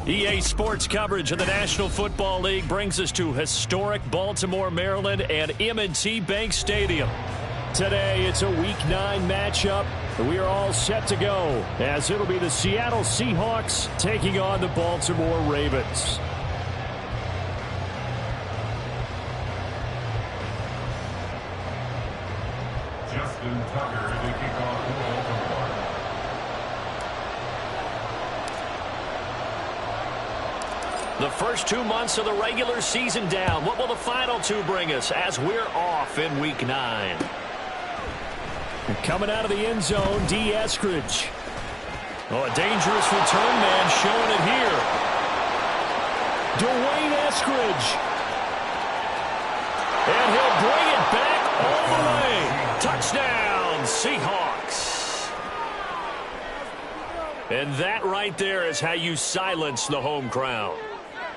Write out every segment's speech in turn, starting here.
EA Sports coverage of the National Football League brings us to historic Baltimore, Maryland and M&T Bank Stadium. Today, it's a Week 9 matchup. We are all set to go as it'll be the Seattle Seahawks taking on the Baltimore Ravens. Justin Tucker to kick off for Baltimore. The first 2 months of the regular season down. What will the final 2 bring us as we're off in Week 9? Coming out of the end zone, D. Eskridge. Oh, a dangerous return man showing it here. Dwayne Eskridge. And he'll bring it back all the way. Touchdown, Seahawks. And that right there is how you silence the home crowd.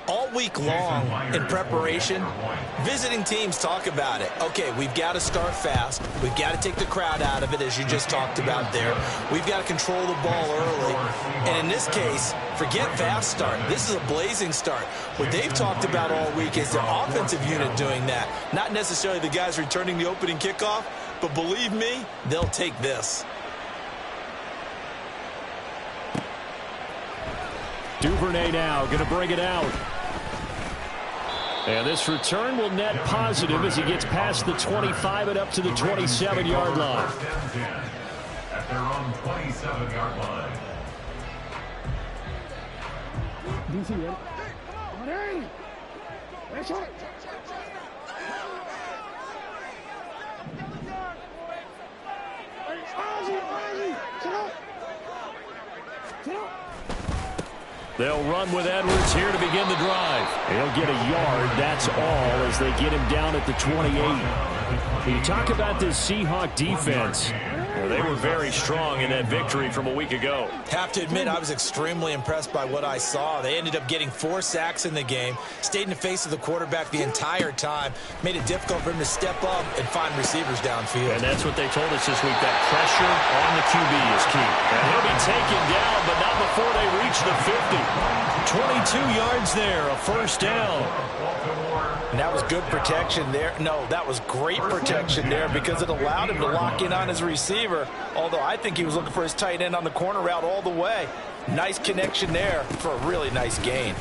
All week long in preparation, visiting teams talk about it. Okay, we've got to start fast. We've got to take the crowd out of it, as you just talked about there. We've got to control the ball early. And in this case, forget fast start. This is a blazing start. What they've talked about all week is their offensive unit doing that. Not necessarily the guys returning the opening kickoff, but believe me, they'll take this. Duvernay now going to bring it out. And this return will net positive as he gets past the 25 and up to the 27-yard line. At their own 27-yard line. They'll run with Edwards here to begin the drive. He'll get a yard, that's all, as they get him down at the 28. You talk about this Seahawk defense. Well, they were very strong in that victory from a week ago. Have to admit, I was extremely impressed by what I saw. They ended up getting 4 sacks in the game, stayed in the face of the quarterback the entire time, made it difficult for him to step up and find receivers downfield. And that's what they told us this week, that pressure on the QB is key. And he'll be taken down, but not before they reach the 50. 22 yards there, a first down. And that was good protection there. No, that was great protection there because it allowed him to lock in on his receiver, although I think he was looking for his tight end on the corner route all the way. Nice connection there for a really nice gain.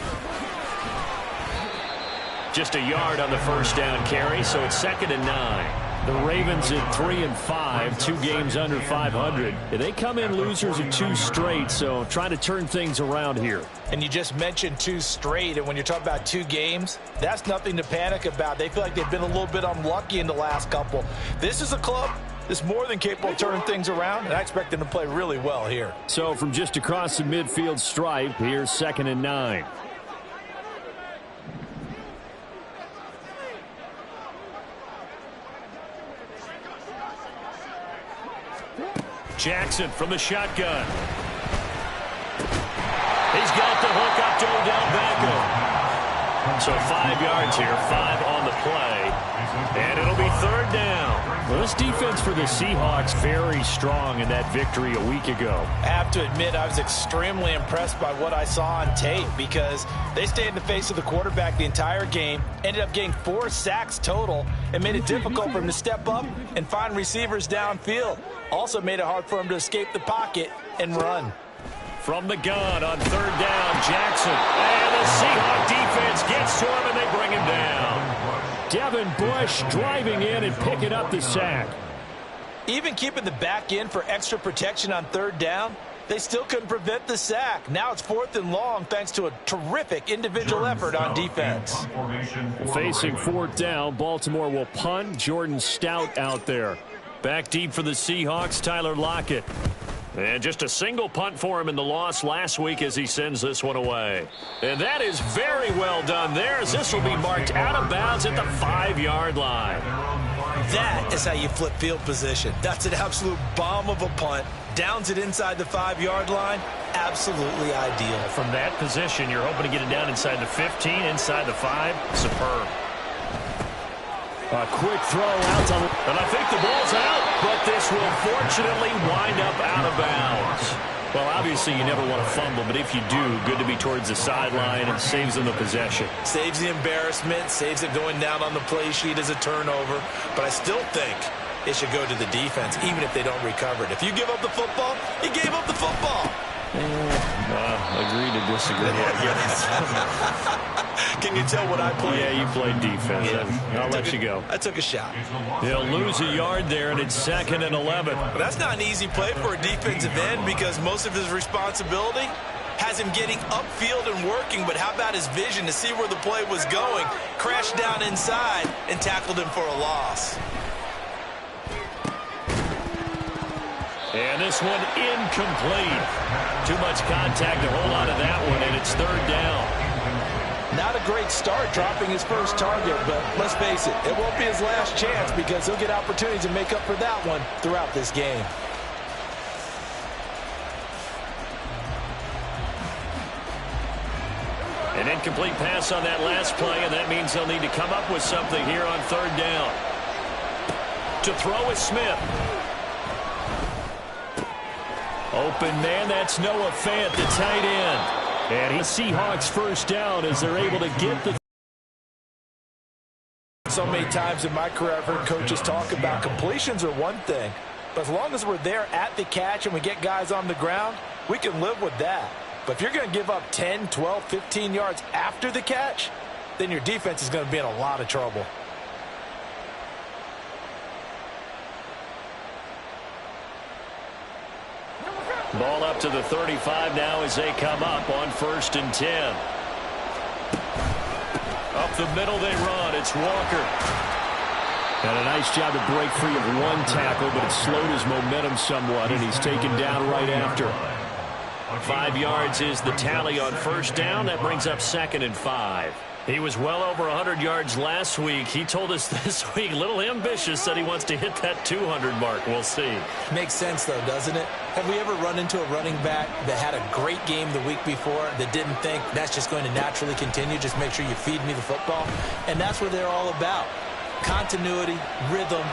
Just a yard on the first down carry, so it's 2nd and 9. The Ravens at 3-5, 2 games under 500. They come in losers of 2 straight, so trying to turn things around here. And you just mentioned 2 straight, and when you're talking about 2 games, that's nothing to panic about. They feel like they've been a little bit unlucky in the last couple. This is a club that's more than capable of turning things around, and I expect them to play really well here. So from just across the midfield stripe, here's 2nd and 9. Jackson from the shotgun. He's got the hook up to Odell Beckham. So 5 yards here, 5 on the play. And it'll be 3rd down. Well, this defense for the Seahawks very strong in that victory a week ago. I have to admit, I was extremely impressed by what I saw on tape because they stayed in the face of the quarterback the entire game, ended up getting 4 sacks total, and made it difficult for him to step up and find receivers downfield. Also made it hard for him to escape the pocket and run. From the gun on 3rd down, Jackson. And the Seahawk defense gets to him, and they bring him down. Devin Bush driving in and picking up the sack. Even keeping the back end for extra protection on 3rd down, they still couldn't prevent the sack. Now it's 4th and long thanks to a terrific individual effort on defense. Facing 4th down, Baltimore will punt. Jordan Stout out there. Back deep for the Seahawks, Tyler Lockett. And just a single punt for him in the loss last week as he sends this one away. And that is very well done there as this will be marked out of bounds at the 5-yard line. That is how you flip field position. That's an absolute bomb of a punt. Downs it inside the 5-yard line. Absolutely ideal. From that position, you're hoping to get it down inside the 15, inside the 5. Superb. A quick throw out to, and I think the ball's out, but this will fortunately wind up out of bounds. Well, obviously you never want to fumble, but if you do, good to be towards the sideline and saves them the possession. Saves the embarrassment, saves it going down on the play sheet as a turnover. But I still think it should go to the defense, even if they don't recover it. If you give up the football, you gave up the football. Agree to disagree. Can you tell what I played? Yeah, you played defense. Yeah. I'll let you go. I took a shot. They'll lose a yard there, and it's 2nd and 11. But that's not an easy play for a defensive end because most of his responsibility has him getting upfield and working, but how about his vision to see where the play was going, crashed down inside, and tackled him for a loss. And this one incomplete. Too much contact to hold on to that one, and it's 3rd down. Not a great start dropping his first target, but let's face it, it won't be his last chance because he'll get opportunities to make up for that one throughout this game. An incomplete pass on that last play, and that means they'll need to come up with something here on 3rd down. To throw is Smith. Open man, that's Noah Fant, the tight end. And the Seahawks first down as they're able to get the... So many times in my career I've heard coaches talk about completions are one thing, but as long as we're there at the catch and we get guys on the ground, we can live with that. But if you're going to give up 10, 12, 15 yards after the catch, then your defense is going to be in a lot of trouble. Ball up to the 35 now as they come up on 1st and 10. Up the middle they run. It's Walker. And a nice job to break free of one tackle, but it slowed his momentum somewhat, and he's taken down right after. 5 yards is the tally on 1st down. That brings up 2nd and 5. He was well over 100 yards last week. He told us this week, a little ambitious, that he wants to hit that 200 mark. We'll see. Makes sense, though, doesn't it? Have we ever run into a running back that had a great game the week before that didn't think that's just going to naturally continue? Just make sure you feed me the football. And that's what they're all about. Continuity, rhythm,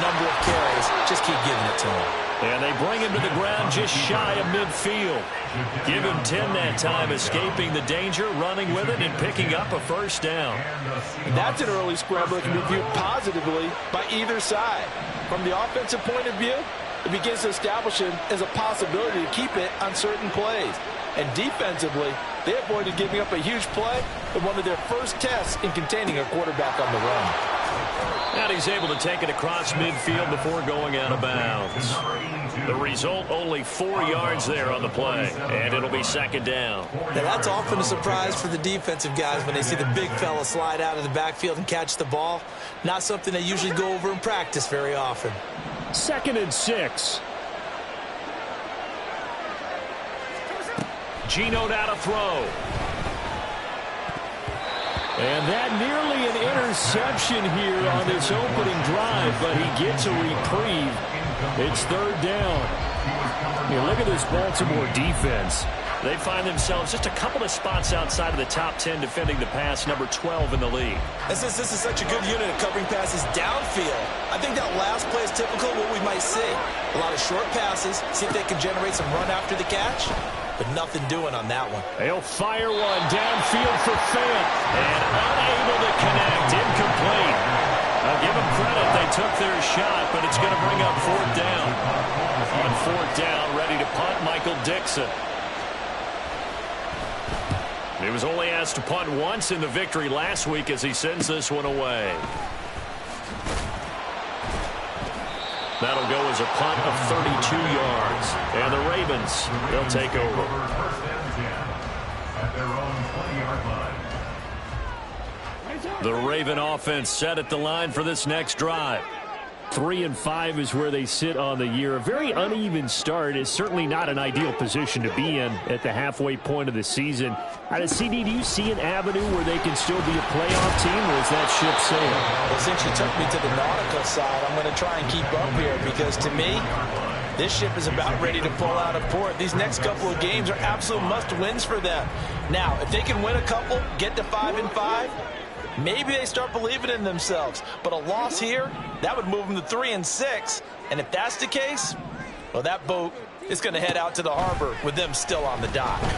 number of carries. Just keep giving it to him. And they bring him to the ground just shy of midfield. Give him 10 that time, escaping the danger, running with it, and picking up a 1st down. That's an early scramble that can be viewed positively by either side. From the offensive point of view, it begins to establish him as a possibility to keep it on certain plays. And defensively, they avoided giving up a huge play in one of their first tests in containing a quarterback on the run. And he's able to take it across midfield before going out of bounds. The result, only 4 yards there on the play, and it'll be 2nd down. Now, that's often a surprise for the defensive guys when they see the big fella slide out of the backfield and catch the ball. Not something they usually go over in practice very often. 2nd and 6. Geno now to throw. And that nearly an interception here on this opening drive, but he gets a reprieve. It's 3rd down. Look at this Baltimore defense. They find themselves just a couple of spots outside of the top 10 defending the pass, number 12 in the league. And since this is such a good unit of covering passes downfield, I think that last play is typical of what we might see. A lot of short passes, see if they can generate some run after the catch. But nothing doing on that one. They'll fire one downfield for Fant. And unable to connect. Incomplete. I'll give them credit. They took their shot, but it's going to bring up 4th down. On 4th down, ready to punt, Michael Dixon. He was only asked to punt once in the victory last week as he sends this one away. That'll go as a punt of 32 yards. And the Ravens, they'll take over. The Raven offense set at the line for this next drive. 3-5 is where they sit on the year. A very uneven start is certainly not an ideal position to be in at the halfway point of the season. CD, do you see an avenue where they can still be a playoff team, or is that ship sailed? Well, since you took me to the nautical side, I'm going to try and keep up here because to me, this ship is about ready to pull out of port. These next couple of games are absolute must-wins for them. Now, if they can win a couple, get to 5-5, maybe they start believing in themselves. But a loss here, that would move them to 3-6. And if that's the case, well, that boat It's going to head out to the harbor with them still on the dock. They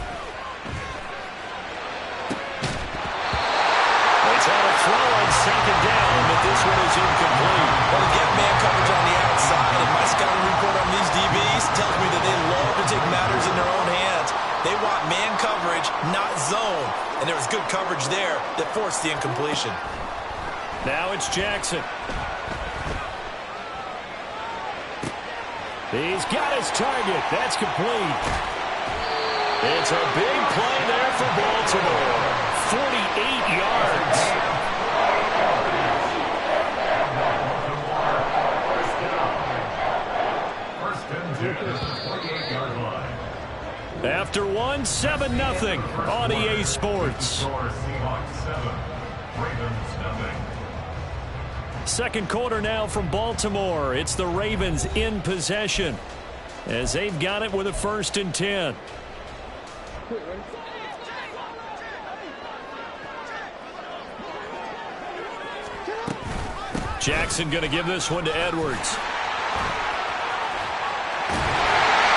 try to throw on second down, but this one is incomplete. Well, they get man coverage on the outside, and my scouting report on these DBs tells me that they love to take matters in their own hands. They want man coverage, not zone. And there was good coverage there that forced the incompletion. Now it's Jackson. He's got his target. That's complete. It's a big play there for Baltimore. 48 yards. First and 10 at the 28-yard line. After 7-0 on EA Sports. Score Seahawks 7, Ravens 0. Second quarter now from Baltimore. It's the Ravens in possession as they've got it with a 1st and 10. Jackson going to give this one to Edwards.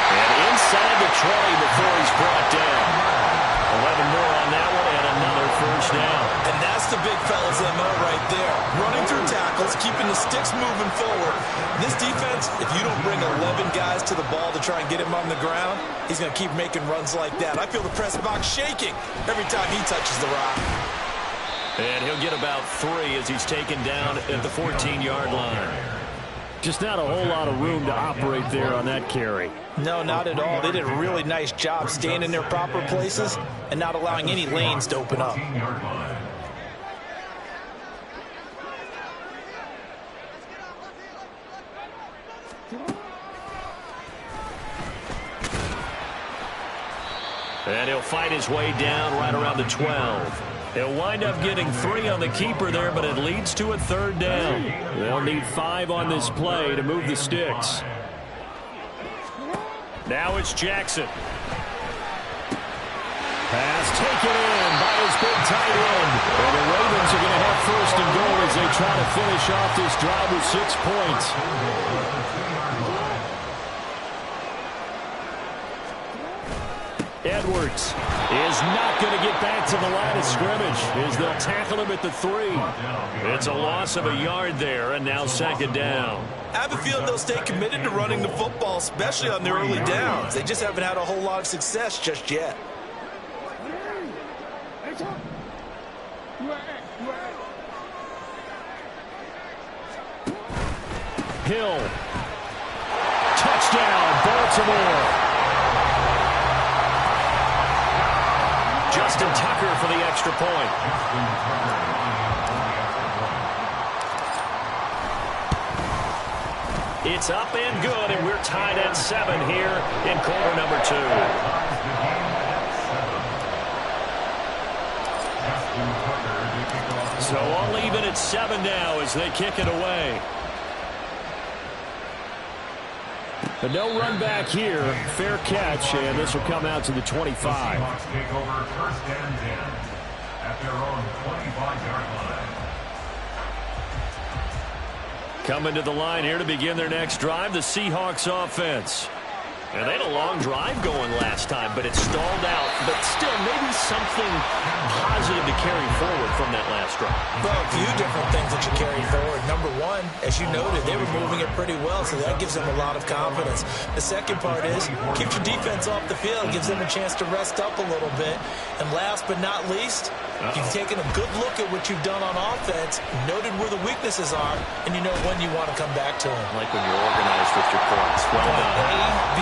And inside the 20 before he's brought down. 11 more on that one and another 1st down. And that's the big fella's MO right there. Running through tackles, keeping the sticks moving forward. This defense, if you don't bring 11 guys to the ball to try and get him on the ground, he's going to keep making runs like that. I feel the press box shaking every time he touches the rock. And he'll get about 3 as he's taken down at the 14-yard line. Just not a whole lot of room to operate there on that carry. No, not at all. They did a really nice job staying in their proper places and not allowing any lanes to open up. 14-yard line. And he'll fight his way down right around the 12. He'll wind up getting 3 on the keeper there, but it leads to a 3rd down. They'll need 5 on this play to move the sticks. Now it's Jackson. Pass taken in by his big tight end. And the Ravens are going to have 1st and goal as they try to finish off this drive with 6 points. Edwards is not going to get back to the line of scrimmage as they'll tackle him at the 3. It's a loss of a yard there, and now 2nd down. I have a feeling they'll stay committed to running the football, especially on their early downs. They just haven't had a whole lot of success just yet. Hill. Touchdown, Baltimore. Justin Tucker for the extra point. It's up and good, and we're tied at 7 here in quarter number 2. So all even at 7 now as they kick it away. But no run back here. Fair catch, and this will come out to the 25. Seahawks take over 1st and 10 at their own 25-yard line. Coming to the line here to begin their next drive, the Seahawks offense. And they had a long drive going last time, but it stalled out. But still, maybe something positive to carry forward from that last drive. Well, a few different things that you carry forward. Number one, as you noted, they were moving it pretty well, so that gives them a lot of confidence. The second part is, keep your defense off the field, gives them a chance to rest up a little bit. And last but not least, you've taken a good look at what you've done on offense, noted where the weaknesses are, and you know when you want to come back to them. Like when you're organized with your points. Well done. A, B,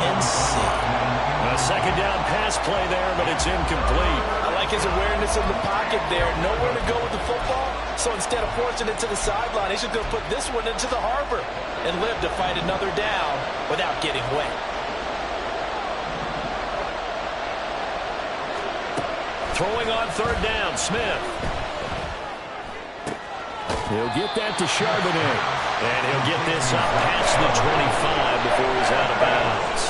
and C. A 2nd down pass play there, but it's incomplete. I like his awareness in the pocket there. Nowhere to go with the football. So instead of forcing it to the sideline, he's just going to put this one into the harbor and live to fight another down without getting wet. Throwing on 3rd down, Smith. He'll get that to Charbonnet. And he'll get this up past the 25 before he's out of bounds.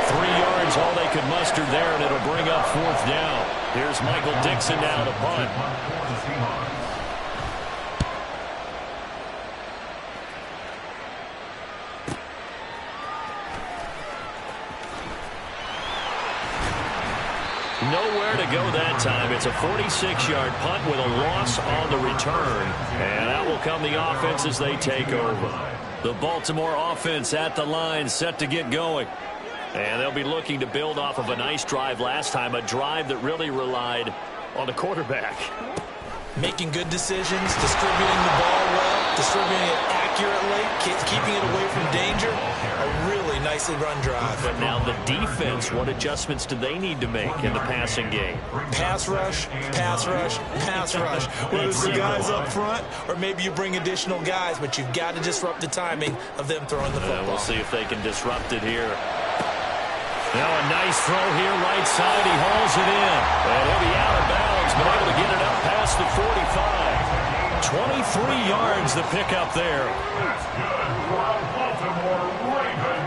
3 yards, all they could muster there, and it'll bring up 4th down. Here's Michael Dixon now to punt. Nowhere to go that time. It's a 46-yard punt with a loss on the return. And out will come the offense as they take over. The Baltimore offense at the line, set to get going. And they'll be looking to build off of a nice drive last time, a drive that really relied on the quarterback. Making good decisions, distributing the ball well, distributing it accurately, keeping it away from danger. A really nicely run drive. But now the defense, what adjustments do they need to make in the passing game? Pass rush, pass rush, pass rush. Whether it's the guys up front or maybe you bring additional guys, but you've got to disrupt the timing of them throwing the football. We'll see if they can disrupt it here. Now a nice throw here, right side. He hauls it in. And he'll be out of bounds, but able to get it up past the 45. 23 yards the pickup there. That's good for a Baltimore Raven.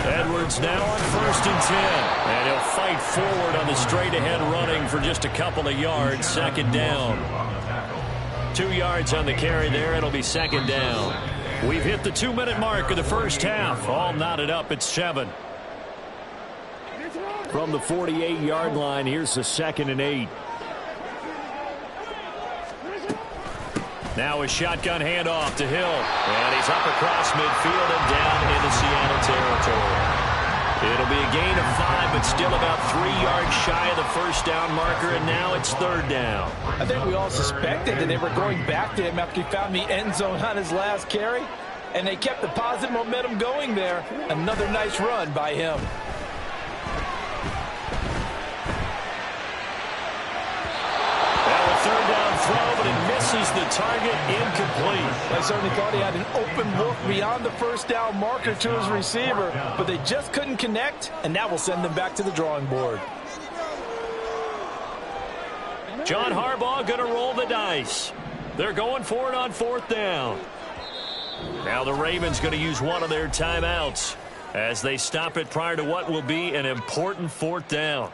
Edwards now on 1st and 10. And he'll fight forward on the straight-ahead running for just a couple of yards. 2nd down. 2 yards on the carry there. It'll be 2nd down. We've hit the 2-minute mark of the first half. All knotted up at 7. From the 48-yard line, here's the 2nd and 8. Now a shotgun handoff to Hill. And he's up across midfield and down into Seattle territory. It'll be a gain of 5, but still about 3 yards shy of the first down marker, and now it's 3rd down. I think we all suspected that they were going back to him after he found the end zone on his last carry, and they kept the positive momentum going there. Another nice run by him. Well, a 3rd down throw, but it misses the target, incomplete. I certainly thought he had an open look beyond the first down marker to his receiver, but they just couldn't connect, and that will send them back to the drawing board. John Harbaugh going to roll the dice. They're going for it on 4th down. Now the Ravens going to use one of their timeouts as they stop it prior to what will be an important 4th down.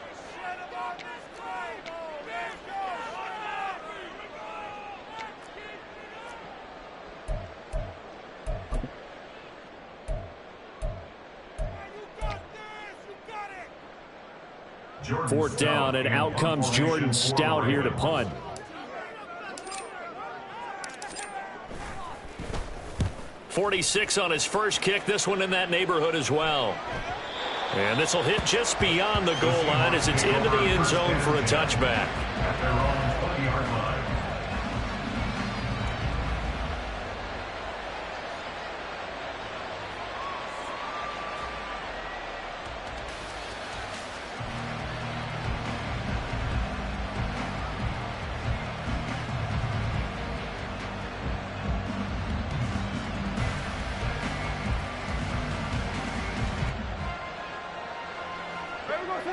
Fourth down, and out comes Jordan Stout here to punt. .46 on his first kick. This one in that neighborhood as well. And this will hit just beyond the goal line as it's into the end zone for a touchback. At their own 20-yard line.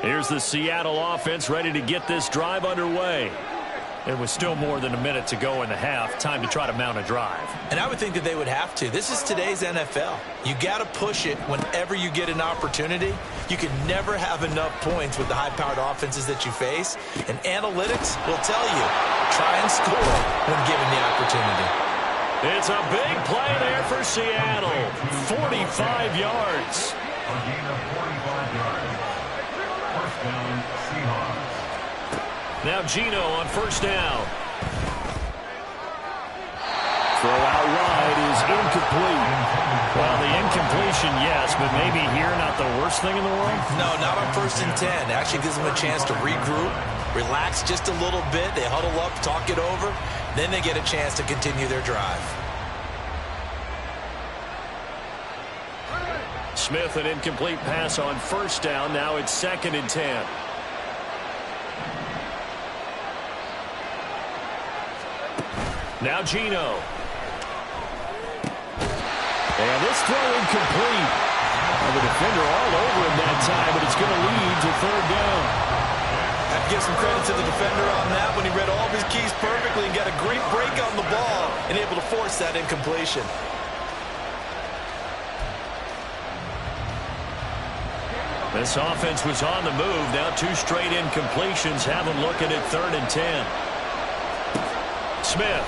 Here's the Seattle offense ready to get this drive underway. There was still more than a minute to go in the half. Time to try to mount a drive. And I would think that they would have to. This is today's NFL. You got to push it whenever you get an opportunity. You can never have enough points with the high-powered offenses that you face. And analytics will tell you, try and score when given the opportunity. It's a big play there for Seattle. 45 yards. A gain of 45 yards. First down, Seahawks. Now Geno on 1st down. Throw out wide is incomplete. Well, the incompletion, yes, but maybe here not the worst thing in the world? No, not on 1st and 10. It actually gives them a chance to regroup, relax just a little bit. They huddle up, talk it over. Then they get a chance to continue their drive. Smith, an incomplete pass on 1st down. Now it's 2nd and 10. Now Geno. And this throw incomplete. Well, the defender all over him that time, but it's going to lead to 3rd down. I have to give some credit to the defender on that when he read all of his keys perfectly and got a great break on the ball and able to force that incompletion. This offense was on the move. Now 2 straight incompletions have them looking at 3rd and 10. Smith.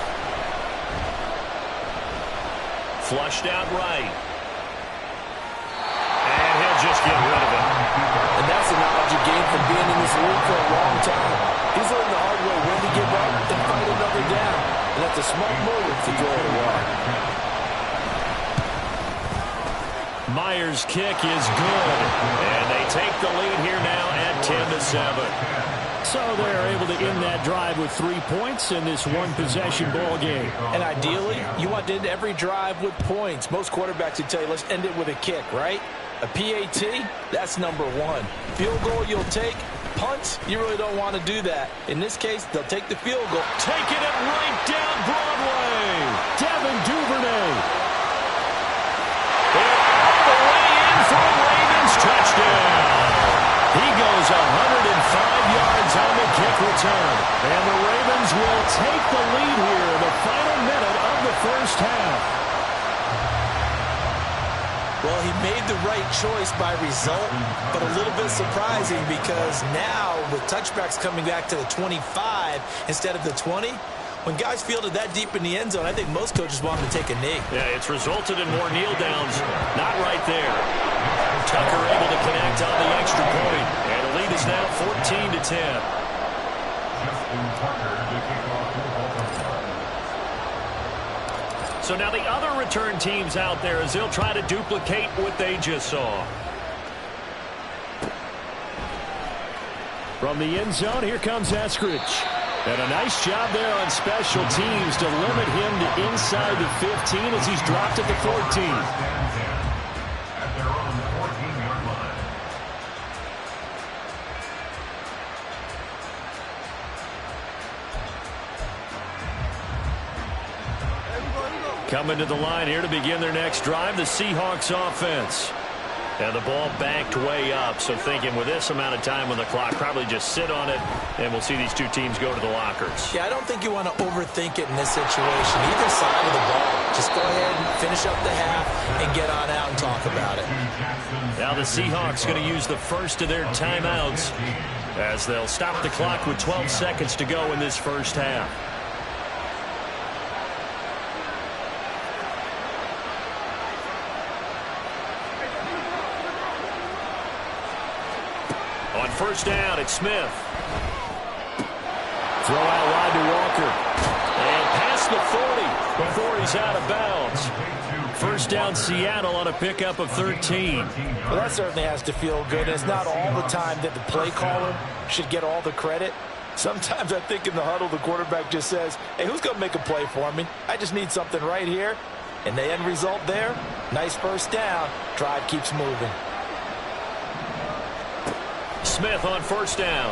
Flushed out right. And he'll just get rid of it. And that's wrong time. He's learned the hard way when to give up and fight another down. And that's a smart move to throw it away. Myers' kick is good. And they take the lead here now at 10-7. So they're able to end that drive with 3 points in this one-possession ball game. And ideally, you want to end every drive with points. Most quarterbacks would tell you, let's end it with a kick, right? A PAT, that's number one. Field goal you'll take. Punts, you really don't want to do that. In this case, they'll take the field goal. Taking it right down Broadway. Devin Duvernay. And all the way in for a Ravens touchdown. He goes 105 yards on the kick return. And the Ravens will take the lead here in the final minute of the first half. Well, he made the right choice by result, but a little bit surprising because now with touchbacks coming back to the 25 instead of the 20, when guys fielded that deep in the end zone, I think most coaches want them to take a knee. Yeah, it's resulted in more kneel downs. Not right there. Tucker able to connect on the extra point. And the lead is now 14-10. So now the other return teams out there as they'll try to duplicate what they just saw. From the end zone, here comes Eskridge. And a nice job there on special teams to limit him to inside the 15 as he's dropped at the 14. At their own 14-yard line. Coming to the line here to begin their next drive, the Seahawks offense. And the ball backed way up, so thinking with this amount of time on the clock, probably just sit on it, and we'll see these two teams go to the lockers. Yeah, I don't think you want to overthink it in this situation. Either side of the ball. Just go ahead and finish up the half and get on out and talk about it. Now the Seahawks going to use the first of their timeouts as they'll stop the clock with 12 seconds to go in this first half. On first down, it's Smith. Throw out wide to Walker. And past the 40 before he's out of bounds. First down, Seattle on a pickup of 13. Well, that certainly has to feel good. It's not all the time that the play caller should get all the credit. Sometimes I think in the huddle, the quarterback just says, hey, who's going to make a play for me? I just need something right here. And the end result there, nice first down. Drive keeps moving. Smith on first down.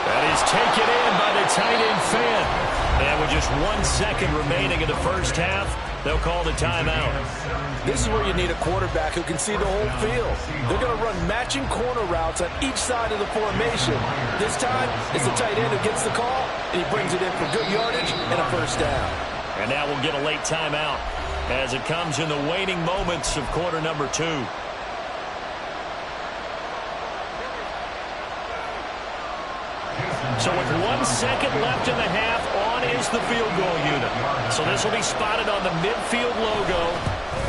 That is taken in by the tight end Fant. And with just 1 second remaining in the first half, they'll call the timeout. This is where you need a quarterback who can see the whole field. They're going to run matching corner routes on each side of the formation. This time, it's the tight end who gets the call, and he brings it in for good yardage and a first down. And now we'll get a late timeout as it comes in the waning moments of quarter number 2. So with 1 second left in the half, on is the field goal unit. So this will be spotted on the midfield logo.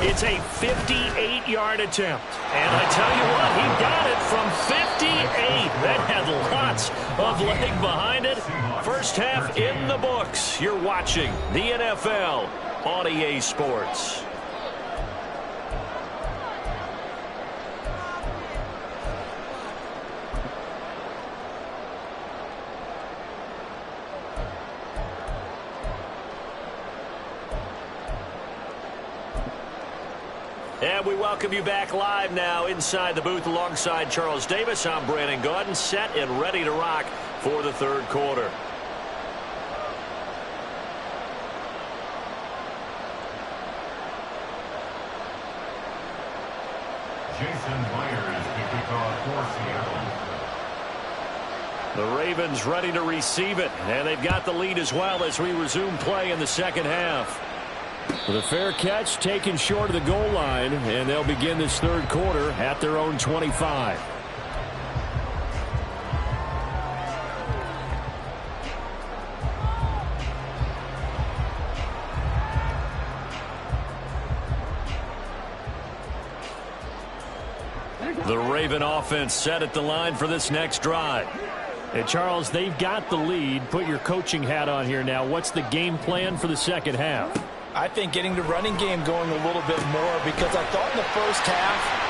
It's a 58-yard attempt. And I tell you what, he got it from 58. That had lots of leg behind it. First half in the books. You're watching the NFL on EA Sports. And we welcome you back live now inside the booth alongside Charles Davis. I'm Brandon Gaudin, set and ready to rock for the third quarter. Jason Myers to kick off for Seattle. The Ravens ready to receive it, and they've got the lead as well as we resume play in the second half. With a fair catch taken short of the goal line, and they'll begin this third quarter at their own 25. The Raven offense set at the line for this next drive. Hey, Charles, they've got the lead. Put your coaching hat on here now. What's the game plan for the second half? I think getting the running game going a little bit more, because I thought in the first half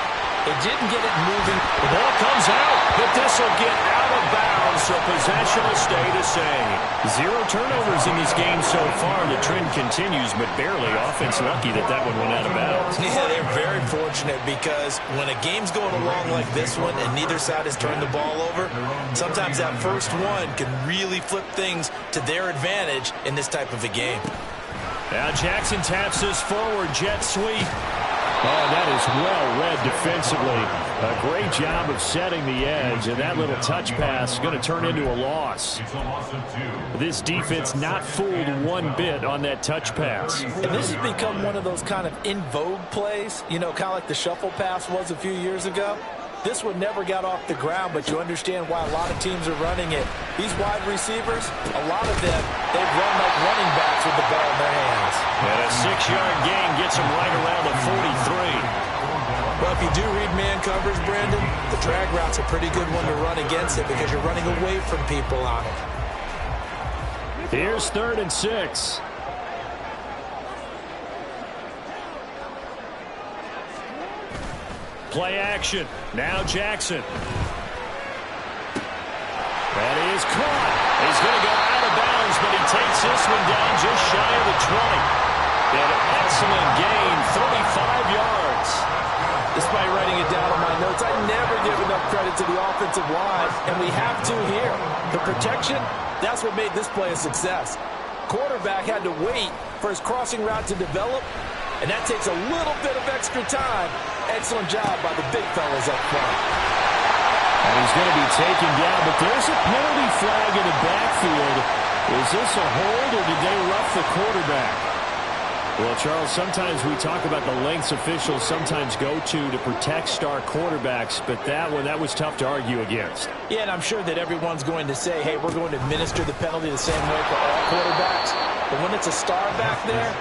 it didn't get it moving. The ball comes out, but this will get out of bounds, so possession will stay the same. 0 turnovers in this game so far. The trend continues, but barely. Offense lucky that one went out of bounds. Yeah, they're very fortunate, because when a game's going along like this one and neither side has turned the ball over, sometimes that first one can really flip things to their advantage in this type of a game. Now Jackson taps this forward jet sweep. Oh, that is well read defensively. A great job of setting the edge, and that little touch pass is going to turn into a loss. This defense not fooled one bit on that touch pass. And this has become one of those kind of in vogue plays, you know, kind of like the shuffle pass was a few years ago. This one never got off the ground, but you understand why a lot of teams are running it. These wide receivers, a lot of them, they've run like running backs with the ball in their hands. And a 6-yard gain gets them right around the 43. Well, if you do read man coverage, Brandon, the drag route's a pretty good one to run against it, because you're running away from people on it. Here's 3rd and 6. Play action. Now Jackson. That is caught. He's going to go out of bounds, but he takes this one down just shy of the 20. An excellent gain, 35 yards. Despite writing it down on my notes, I never give enough credit to the offensive line, and we have to here. The protection, that's what made this play a success. Quarterback had to wait for his crossing route to develop, and that takes a little bit of extra time. Excellent job by the big fellas up front. And he's going to be taken down, but there's a penalty flag in the backfield. Is this a hold, or did they rough the quarterback? Well, Charles, sometimes we talk about the lengths officials sometimes go to protect star quarterbacks, but that was tough to argue against. Yeah, and I'm sure that everyone's going to say, hey, we're going to administer the penalty the same way for all quarterbacks. But when it's a star back there,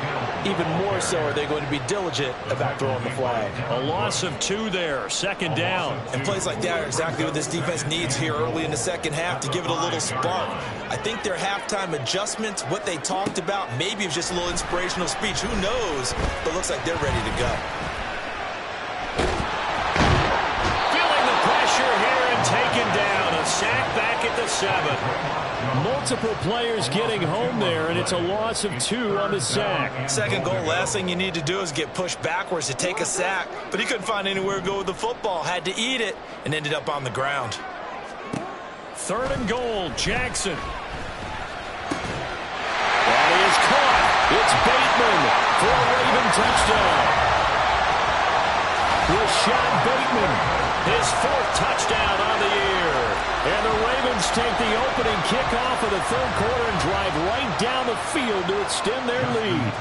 even more so are they going to be diligent about throwing the flag. A loss of 2 there, 2nd down. And plays like that are exactly what this defense needs here early in the second half to give it a little spark. I think their halftime adjustments, what they talked about, maybe it was just a little inspirational speech. Who knows? But it looks like they're ready to go. Feeling the pressure here and taken down. A sack back at the 7. Multiple players getting home there, and it's a loss of 2 on the sack. Second goal, last thing you need to do is get pushed backwards to take a sack. But he couldn't find anywhere to go with the football. Had to eat it and ended up on the ground. 3rd and goal, Jackson. That is caught. It's Bateman for a Raven touchdown. Rashad Bateman, his 4th touchdown on the year. And the Ravens take the opening kickoff of the 3rd quarter and drive right down the field to extend their lead.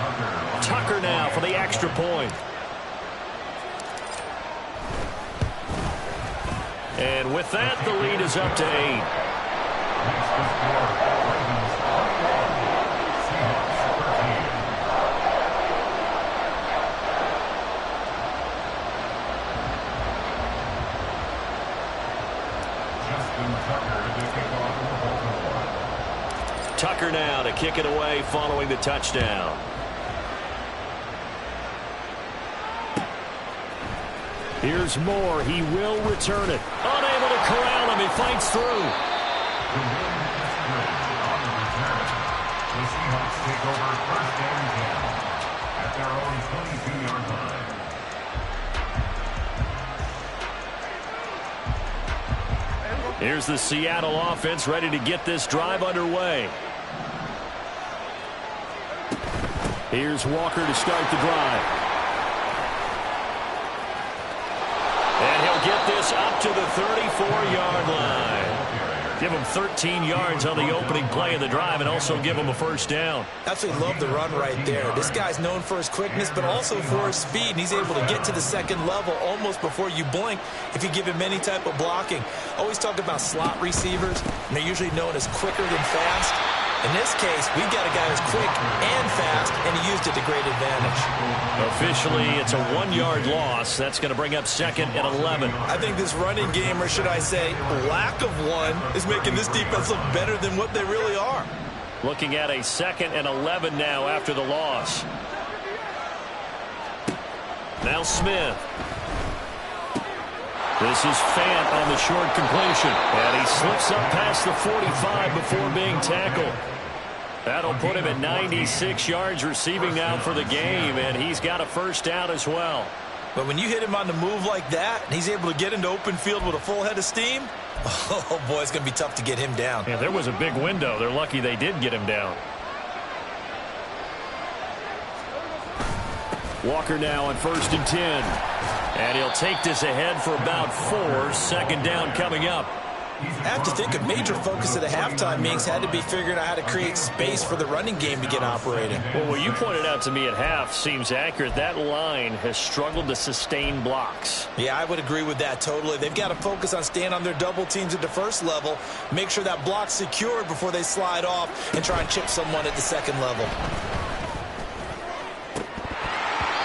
Tucker now for the extra point. And with that, the lead is up to 8. Tucker now to kick it away following the touchdown. Here's Moore. He will return it. Unable to corral him. He fights through. The Seahawks take over 1st and 10 at their own 22-yard line. Here's the Seattle offense ready to get this drive underway. Here's Walker to start the drive. And he'll get this up to the 34-yard line. Give him 13 yards on the opening play of the drive and also give him a 1st down. Absolutely love the run right there. This guy's known for his quickness, but also for his speed. And he's able to get to the 2nd level almost before you blink if you give him any type of blocking. Always talk about slot receivers, and they're usually known as quicker than fast. In this case, we've got a guy who's quick and fast, and he used it to great advantage. Officially, it's a 1-yard loss. That's going to bring up 2nd and 11. I think this running game, or should I say lack of one, is making this defense look better than what they really are. Looking at a 2nd and 11 now after the loss. Now Smith. This is Fant on the short completion. And he slips up past the 45 before being tackled. That'll put him at 96 yards receiving now for the game, and he's got a first down as well. But when you hit him on the move like that, and he's able to get into open field with a full head of steam, oh boy, it's going to be tough to get him down. Yeah, there was a big window. They're lucky they did get him down. Walker now on 1st and 10. And he'll take this ahead for about 4. 2nd down coming up. I have to think a major focus of the halftime meetings had to be figuring out how to create space for the running game to get operating. Well, what you pointed out to me at half seems accurate. That line has struggled to sustain blocks. Yeah, I would agree with that totally. They've got to focus on staying on their double teams at the first level, make sure that block's secured before they slide off and try and chip someone at the second level.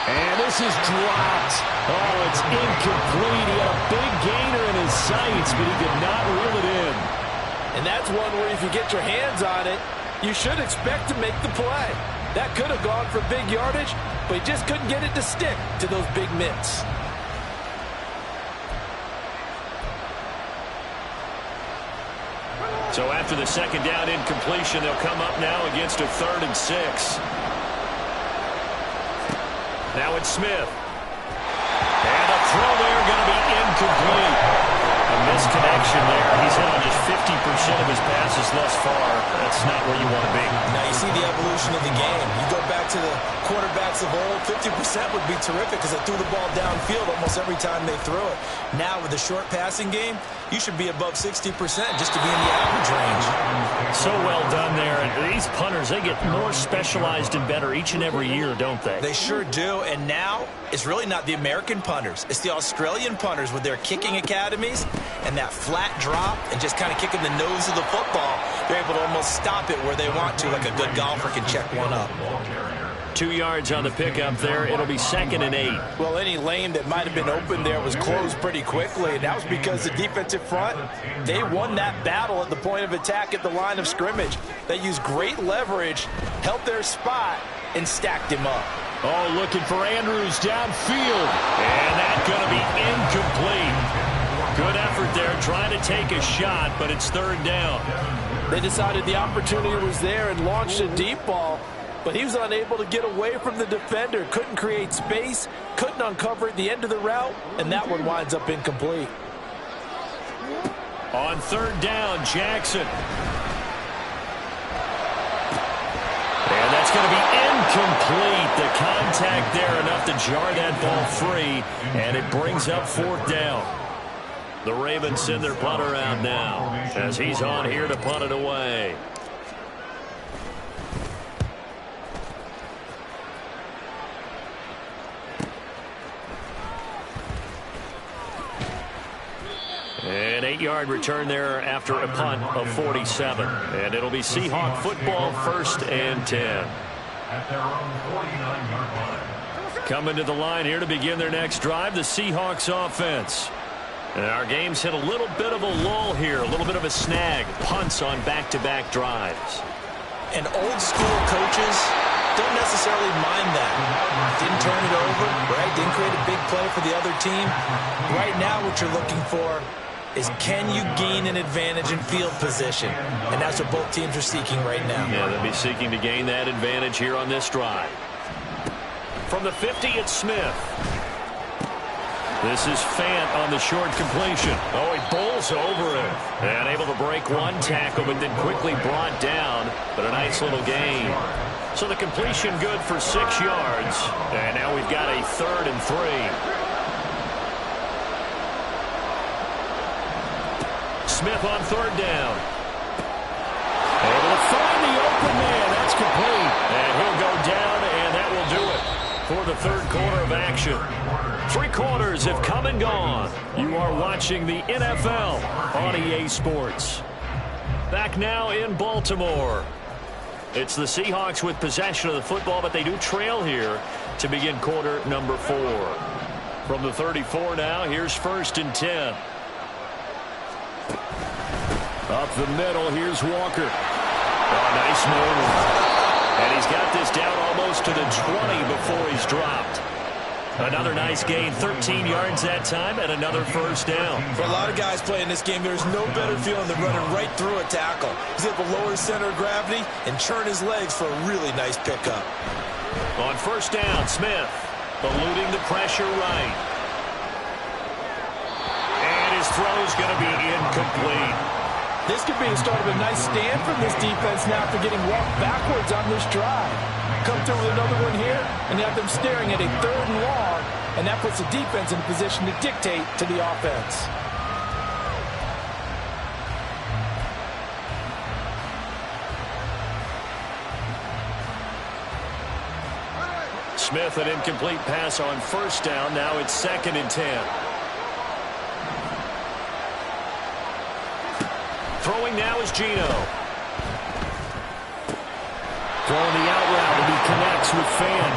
And this is dropped. Oh, it's incomplete. He had a big gainer in his sights, but he could not reel it in. And that's one where if you get your hands on it, you should expect to make the play. That could have gone for big yardage, but he just couldn't get it to stick to those big mitts. So after the 2nd down incompletion, they'll come up now against a 3rd and 6. Now it's Smith. And a throw there going to be incomplete. A misconnection there. He's hit on just 50% of his passes thus far. That's not where you want to be. Now you see the evolution of the game. You go back to the quarterbacks of old, 50% would be terrific because they threw the ball downfield almost every time they threw it. Now with the short passing game, you should be above 60% just to be in the average range. So well done there. And these punters, they get more specialized and better each and every year, don't they? They sure do. And now it's really not the American punters. It's the Australian punters with their kicking academies and that flat drop and just kind of kicking the nose of the football. They're able to almost stop it where they want to, like a good golfer can check one up. 2 yards on the pickup there. It'll be 2nd and 8. Well, any lane that might have been open there was closed pretty quickly, and that was because the defensive front, they won that battle at the point of attack at the line of scrimmage. They used great leverage, held their spot, and stacked him up. Oh, looking for Andrews downfield. And that's going to be incomplete. Good effort there, trying to take a shot, but it's 3rd down. They decided the opportunity was there and launched a deep ball, but he was unable to get away from the defender, couldn't create space, couldn't uncover at the end of the route, and that one winds up incomplete. On 3rd down, Jackson. And that's going to be incomplete. The contact there enough to jar that ball free, and it brings up 4th down. The Ravens send their punter out now as he's on here to punt it away. An 8-yard return there after a punt of 47. And it'll be Seahawk football, 1st and 10. At their own 49-yard line. Coming to the line here to begin their next drive, the Seahawks offense. And our game's hit a little bit of a lull here, a little bit of a snag. Punts on back-to-back drives. And old school coaches don't necessarily mind that. Didn't turn it over, right? Didn't create a big play for the other team. Right now what you're looking for is can you gain an advantage in field position? And that's what both teams are seeking right now. Yeah, they'll be seeking to gain that advantage here on this drive. From the 50, it's Smith. This is Fant on the short completion. Oh, he bowls over it. And able to break one tackle, but then quickly brought down. But a nice little gain. So the completion good for 6 yards. And now we've got a 3rd and 3. Smith on 3rd down. Able to find the open man. That's complete. And he'll go down, and that will do it for the 3rd quarter of action. 3 quarters have come and gone. You are watching the NFL on EA Sports. Back now in Baltimore. It's the Seahawks with possession of the football, but they do trail here to begin quarter number 4. From the 34 now, here's 1st and 10. Up the middle, here's Walker. Oh, nice move. And he's got this down almost to the 20 before he's dropped. Another nice gain, 13 yards that time, and another 1st down. For a lot of guys playing this game, there's no better feeling than running right through a tackle. He's able to lower his center of gravity and churn his legs for a really nice pickup. On 1st down, Smith eluding the pressure right. And his throw's going to be incomplete. This could be the start of a nice stand from this defense now after getting walked backwards on this drive. Come through with another one here, and you have them staring at a 3rd and long, and that puts the defense in a position to dictate to the offense. Smith, an incomplete pass on 1st down. Now it's 2nd and 10. Throwing now is Geno. Throwing the out route, and he connects with Fan.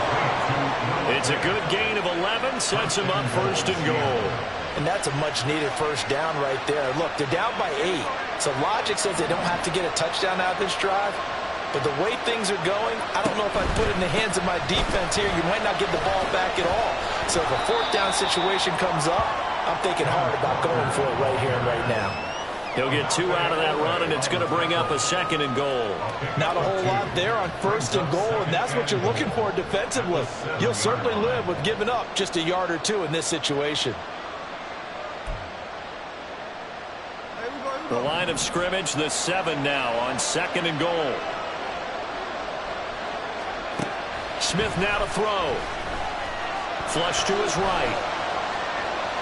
It's a good gain of 11, sets him up 1st and goal. And that's a much-needed 1st down right there. Look, they're down by 8, so logic says they don't have to get a touchdown out of this drive. But the way things are going, I don't know if I'd put it in the hands of my defense here. You might not get the ball back at all. So if a 4th down situation comes up, I'm thinking hard about going for it right here and right now. He'll get 2 out of that run, and it's going to bring up a 2nd and goal. Not a whole lot there on 1st and goal, and that's what you're looking for defensively. You'll certainly live with giving up just a yard or 2 in this situation. The line of scrimmage, the 7 now on 2nd and goal. Smith now to throw. Flush to his right.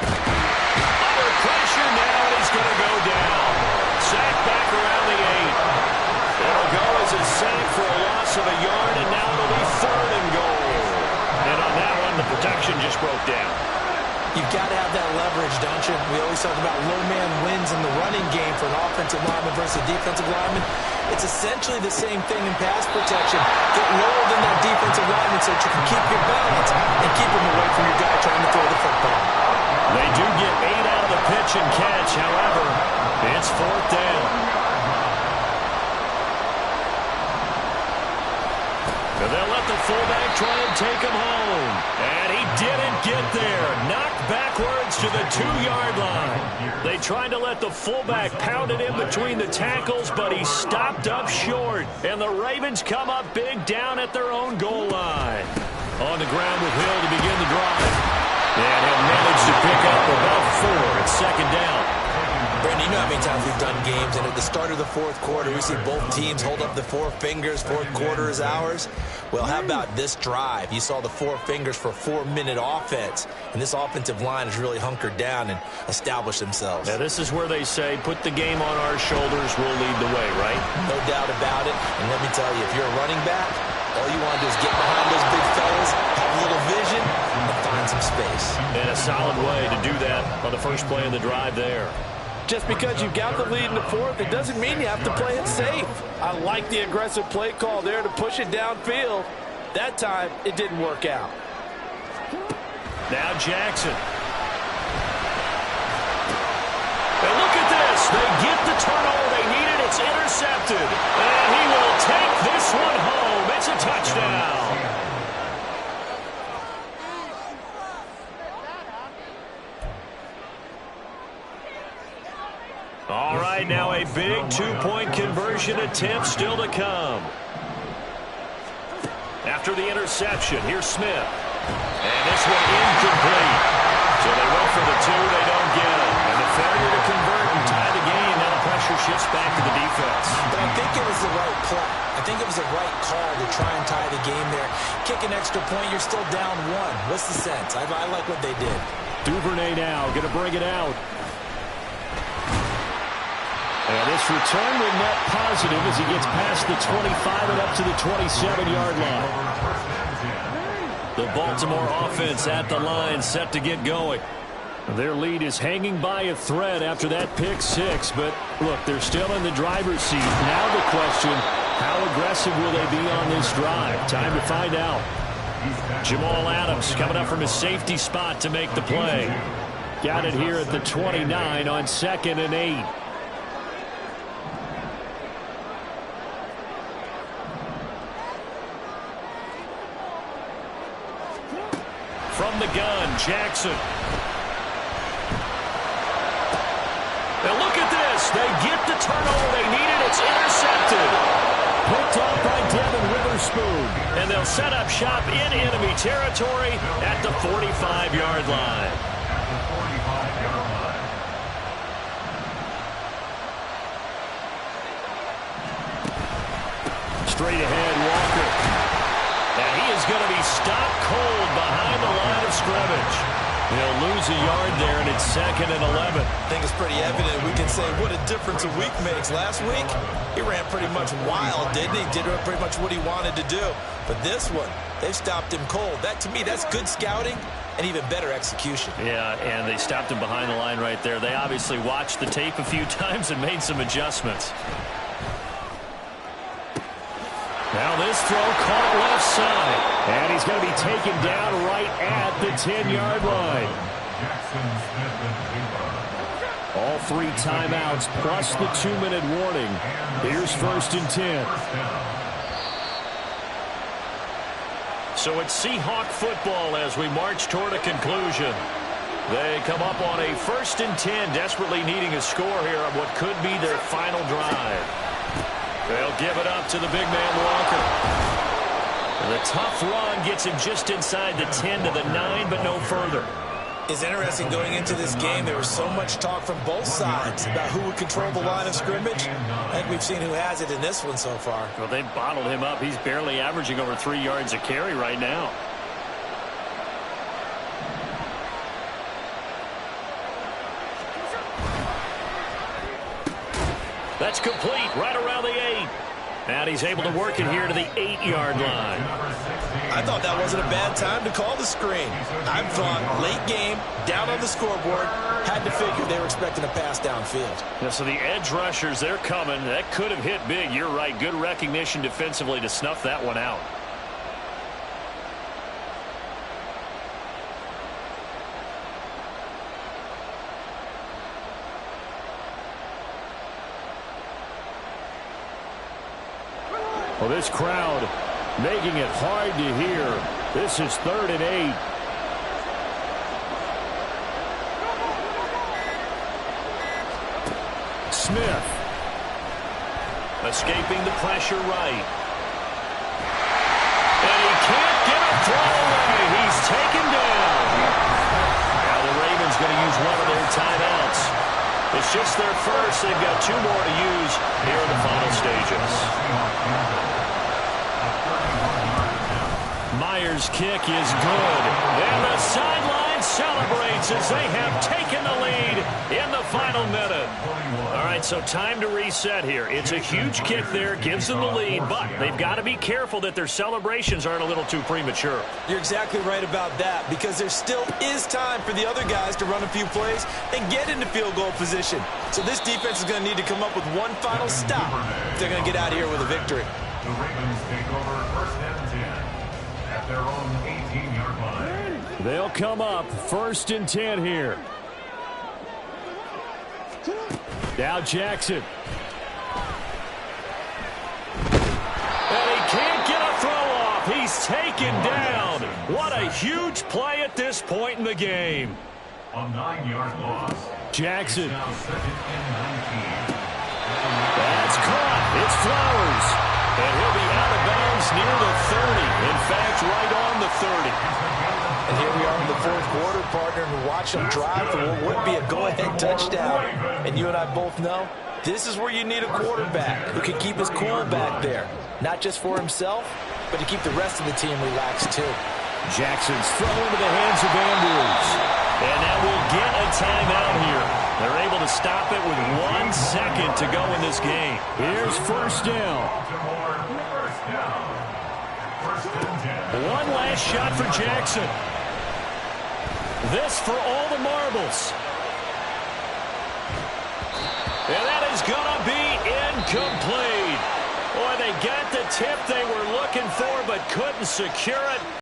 Under pressure now, and he's going to go down. Sack back around the 8. It'll go as a sack for a loss of a yard, and now it'll be 3rd and goal. And on that one, the protection just broke down. You've got to have that leverage, don't you? We always talk about low man wins in the running game for an offensive lineman versus a defensive lineman. It's essentially the same thing in pass protection. Get lower than that defensive lineman so that you can keep your balance and keep him away from your guy trying to throw the football. They do get 8 out of the pitch and catch. However, it's 4th down. And they'll let the fullback try and take him home. And he didn't get there. Knocked backwards to the 2-yard line. They tried to let the fullback pound it in between the tackles, but he stopped up short. And the Ravens come up big down at their own goal line. On the ground with Hill to begin the drive. And he'll manage to pick up about 4. It's 2nd down. Brandon, you know how many times we've done games, and at the start of the 4th quarter, we see both teams hold up the 4 fingers, 4th quarter is ours. Well, how about this drive? You saw the 4 fingers for a 4-minute offense, and this offensive line has really hunkered down and established themselves. Now, this is where they say, put the game on our shoulders, we'll lead the way, right? No doubt about it, and let me tell you, if you're a running back, all you want to do is get behind those big fellas, have a little vision, and find some space. And a solid way to do that on the first play of the drive there. Just because you've got the lead in the 4th, it doesn't mean you have to play it safe. I like the aggressive play call there to push it downfield. That time, it didn't work out. Now Jackson. And look at this. They get the turnover they needed. It's intercepted. And he will take this one home. It's a touchdown. All right, now a big 2-point conversion attempt still to come. After the interception, here's Smith. And this one incomplete. So they went for the 2, they don't get it. And the failure to convert and tie the game, now the pressure shifts back to the defense. But I think it was the right play. I think it was the right call to try and tie the game there. Kick an extra point, you're still down 1. What's the sense? I like what they did. Duvernay now going to bring it out. And this return will net positive as he gets past the 25 and up to the 27-yard line. The Baltimore offense at the line, set to get going. Their lead is hanging by a thread after that pick 6, but look, they're still in the driver's seat. Now the question, How aggressive will they be on this drive? Time to find out. Jamal Adams coming up from his safety spot to make the play. Got it here at the 29 on 2nd and 8. From the gun, Jackson. And look at this. They get the turnover they needed. It's intercepted. Picked off by Devin Witherspoon. And they'll set up shop in enemy territory at the 45-yard line. Straight ahead, Walker. And he is going to be stopped cold behind the line of scrimmage. He'll lose a yard there, and it's 2nd and 11. I think it's pretty evident. We can say what a difference a week makes. Last week, he ran pretty much wild, didn't he? Did pretty much what he wanted to do. But this one, they've stopped him cold. That, to me, that's good scouting and even better execution. Yeah, and they stopped him behind the line right there. They obviously watched the tape a few times and made some adjustments. Now this throw caught left side. And he's going to be taken down right at the 10-yard line. All 3 timeouts plus the 2-minute warning. Here's 1st and 10. So it's Seahawk football as we march toward a conclusion. They come up on a 1st and 10, desperately needing a score here on what could be their final drive. They'll give it up to the big man, Walker. And the tough run gets him just inside the 10 to the 9, but no further. It's interesting going into this game. There was so much talk from both sides about who would control the line of scrimmage. I think we've seen who has it in this one so far. Well, they bottled him up. He's barely averaging over 3 yards a carry right now. That's complete right around the 8. And he's able to work it here to the 8-yard line. I thought that wasn't a bad time to call the screen. I thought late game, down on the scoreboard, had to figure they were expecting a pass downfield. Yeah, so the edge rushers, they're coming. That could have hit big. You're right. Good recognition defensively to snuff that one out. Well, this crowd making it hard to hear. This is 3rd and 8. Smith. Escaping the pressure right. And he can't get a throw away. He's taken down. Now the Ravens going to use one of their timeouts. It's just their first. They've got 2 more to use here in the final stages. Myers' kick is good. And the sideline celebrates as they have taken the lead in the final minute. All right, so time to reset here. It's a huge kick there, gives them the lead, but they've got to be careful that their celebrations aren't a little too premature. You're exactly right about that, because there still is time for the other guys to run a few plays and get into field goal position. So this defense is going to need to come up with one final stop if they're going to get out of here with a victory. The Ravens take over 1st and 10 at their own 18-yard line. They'll come up 1st and 10 here. Now Jackson. And he can't get a throw off. He's taken down. What a huge play at this point in the game. A 9-yard loss. Jackson. Now 2nd and 19. That's caught. It's Flowers. And he'll be out of bounds near the 30. In fact, right on the 30. And here we are in the 4th quarter, partner, and watch them drive for what would be a go-ahead touchdown. And you and I both know this is where you need a quarterback who can keep his cool back there. Not just for himself, but to keep the rest of the team relaxed too. Jackson's throw into the hands of Andrews. And that will get a timeout here. They're able to stop it with 1 second to go in this game. Here's 1st down. One last shot for Jackson. This for all the marbles. And that is going to be incomplete. Boy, they get the tip they were looking for but couldn't secure it.